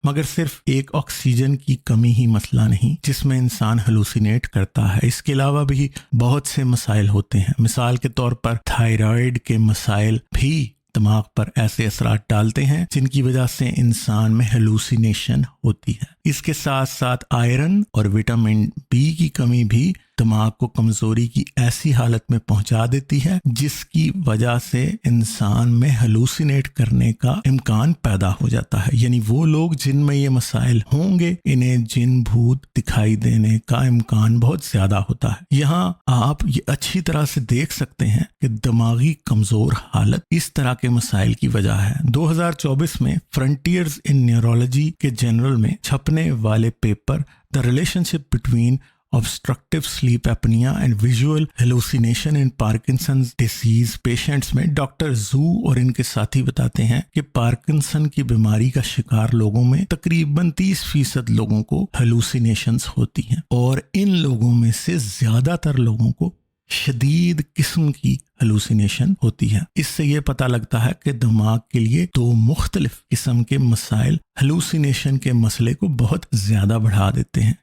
مگر صرف ایک آکسیجن کی کمی ہی مسئلہ نہیں جس میں انسان ہلوسینیٹ کرتا ہے، اس کے علاوہ بھی بہت سے مسائل ہوتے ہیں۔ مثال کے طور پر تھائرائیڈ کے مسائل بھی دماغ پر ایسے اثرات ڈالتے ہیں جن کی وجہ سے انسان میں ہلوسینیشن ہوتی ہے۔ اس کے ساتھ ساتھ آئرن اور وٹامن بی کی کمی بھی دماغ کو کمزوری کی ایسی حالت میں پہنچا دیتی ہے جس کی وجہ سے انسان میں ہلوسینیٹ کرنے کا امکان پیدا ہو جاتا ہے۔ یعنی وہ لوگ جن میں یہ مسائل ہوں گے انہیں جن بھوت دکھائی دینے کا امکان بہت زیادہ ہوتا ہے۔ یہاں آپ یہ اچھی طرح سے دیکھ سکتے ہیں کہ دماغی کمزور حالت اس طرح کے مسائل کی وجہ ہے۔ 2024 میں فرنٹیئرز ان نیورولوجی کے جرنل میں چھپنے والے paper the relation ship between obstructive sleep apnea and visual hallucination in Parkinson's disease patients میں ڈاکٹر زو اور ان کے ساتھی بتاتے ہیں کہ پارکنسن کی بیماری کا شکار لوگوں میں تقریباً 30% لوگوں کو ہلوسینیشنز ہوتی ہیں، اور ان لوگوں میں سے زیادہ تر لوگوں کو شدید قسم کی ہلوسینیشن ہوتی ہے۔ اس سے یہ پتہ لگتا ہے کہ دماغ کے لیے دو مختلف قسم کے مسائل ہلوسینیشن کے مسئلے کو بہت زیادہ بڑھا دیتے ہیں۔